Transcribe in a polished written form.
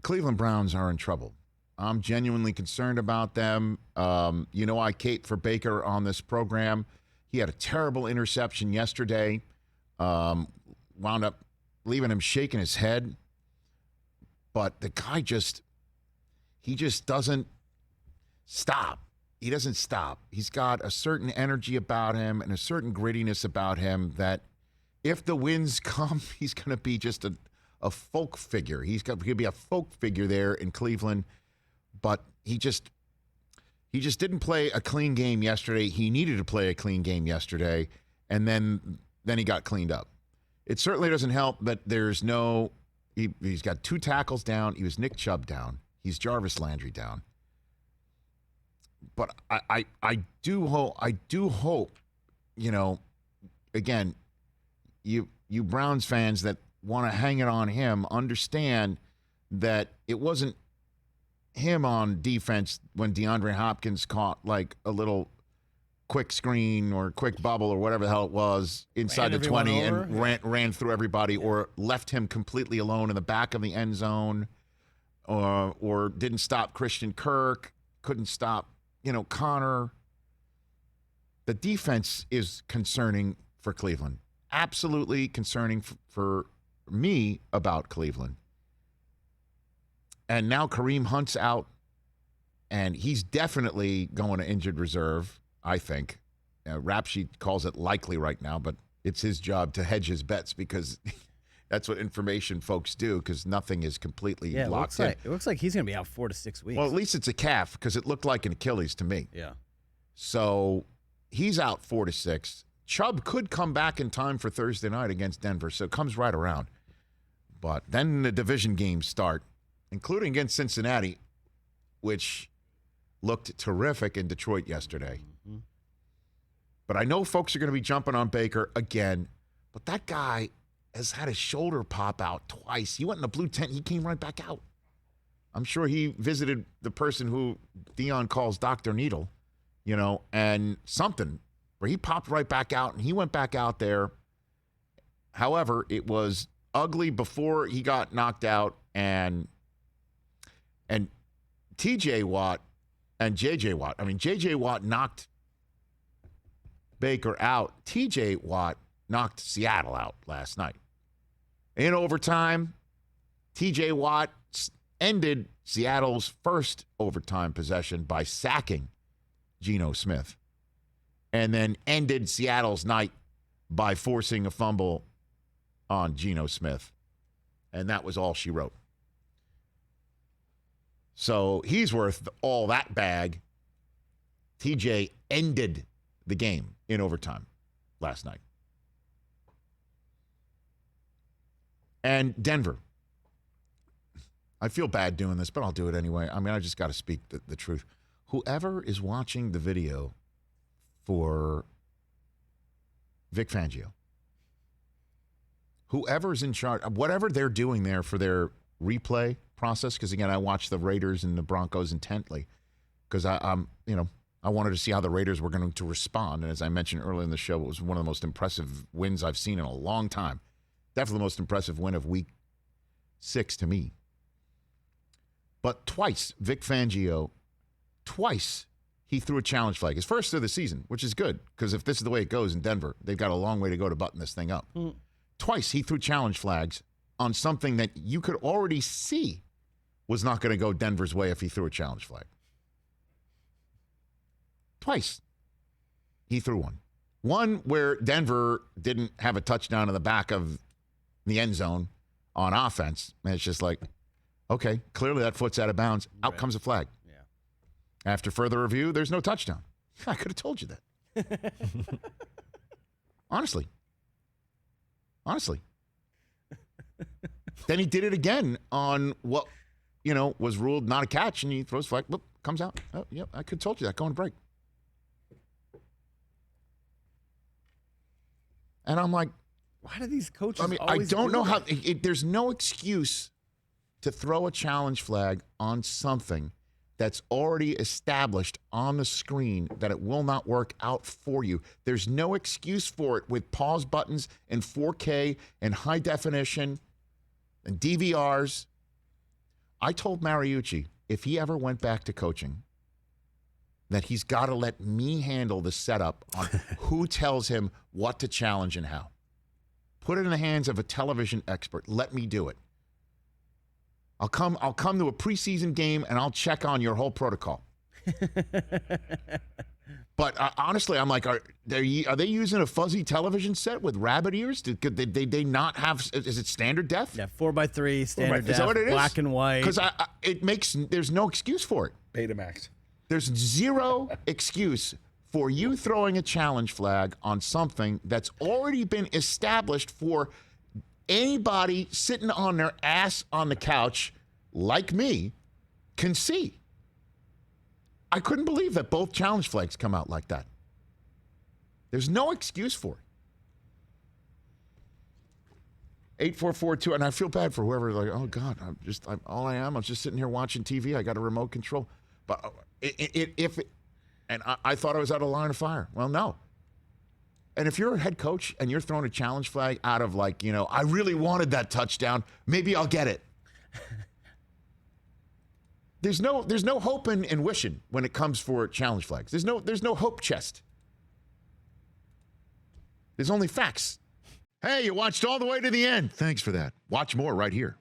Cleveland Browns are in trouble. I'm genuinely concerned about them. I cape for Baker on this program. He had a terrible interception yesterday. Wound up leaving him shaking his head. But the guy he just doesn't stop. He doesn't stop. He's got a certain energy about him and a certain grittiness about him that if the wins come, he's going to be just a folk figure. He's going to be a folk figure there in Cleveland. But he just didn't play a clean game yesterday. He needed to play a clean game yesterday, and then he got cleaned up. It certainly doesn't help that there's no he's got 2 tackles down. He was Nick Chubb down. He's Jarvis Landry down. But I do hope, again, you Browns fans that want to hang it on him understand that it wasn't him on defense when DeAndre Hopkins caught like a little quick screen or quick bubble or whatever the hell it was inside the 20 and ran through everybody or left him completely alone in the back of the end zone or didn't stop Christian Kirk, couldn't stop, Connor. The defense is concerning for Cleveland. Absolutely concerning for me about Cleveland. And now Kareem Hunt's out, and he's definitely going to injured reserve, I think. Rap Sheet calls it likely right now, but it's his job to hedge his bets because that's what information folks do because nothing is completely locked in. It looks like he's going to be out 4 to 6 weeks. Well, at least it's a calf because it looked like an Achilles to me. Yeah. So he's out 4 to 6. Chubb could come back in time for Thursday night against Denver, so it comes right around. But then the division games start, including against Cincinnati, which looked terrific in Detroit yesterday. Mm-hmm. But I know folks are going to be jumping on Baker again, but that guy has had his shoulder pop out twice. He went in a blue tent. He came right back out. I'm sure he visited the person who Dion calls Dr. Needle, and something where he popped right back out, and he went back out there. However, it was ugly before he got knocked out, and T.J. Watt and J.J. Watt. I mean, J.J. Watt knocked Baker out. T.J. Watt knocked Seattle out last night. In overtime, T.J. Watt ended Seattle's first overtime possession by sacking Geno Smith and then ended Seattle's night by forcing a fumble on Geno Smith. And that was all she wrote. So he's worth all that bag. TJ ended the game in overtime last night. And Denver. I feel bad doing this, but I'll do it anyway. I mean, I just got to speak the truth. Whoever is watching the video for Vic Fangio, whoever's in charge, whatever they're doing there for their replay process, because again, I watched the Raiders and the Broncos intently because I wanted to see how the Raiders were going to respond. And as I mentioned earlier in the show, it was one of the most impressive wins I've seen in a long time. Definitely the most impressive win of week 6 to me. But twice, Vic Fangio, he threw a challenge flag. His first of the season, which is good, because if this is the way it goes in Denver, they've got a long way to go to button this thing up. Twice he threw challenge flags on something that you could already see was not going to go Denver's way if he threw a challenge flag. Twice he threw one. One where Denver didn't have a touchdown in the back of the end zone on offense. And it's just like, okay, clearly that foot's out of bounds. Out comes a flag. Yeah. After further review, there's no touchdown. I could have told you that. Honestly. Then he did it again on what, was ruled not a catch, and he throws flag, whoop, comes out. Oh, yep, I could have told you that going to break. And I'm like, why do these coaches I don't know how. There's no excuse to throw a challenge flag on something that's already established on the screen that it will not work out for you. There's no excuse for it with pause buttons and 4K and high definition and DVRs. I told Mariucci if he ever went back to coaching that he's got to let me handle the setup on who tells him what to challenge and how. Put it in the hands of a television expert. Let me do it. I'll come to a preseason game and I'll check on your whole protocol. But honestly, I'm like, are they using a fuzzy television set with rabbit ears? Did they not have? Is it standard def? Yeah, 4x3 standard def, Is that what it is? black and white. Because there's no excuse for it. Betamax. There's zero excuse for you throwing a challenge flag on something that's already been established for anybody sitting on their ass on the couch like me can see. I couldn't believe that both challenge flags come out like that. There's no excuse for it. 8442, and I feel bad for whoever, like, oh God, I'm just sitting here watching TV. I got a remote control. But I thought I was out of line of fire. Well, no. And if you're a head coach and you're throwing a challenge flag out of like, I really wanted that touchdown, maybe I'll get it. There's no hope in wishing when it comes for challenge flags. There's no hope chest. There's only facts. Hey, you watched all the way to the end. Thanks for that. Watch more right here.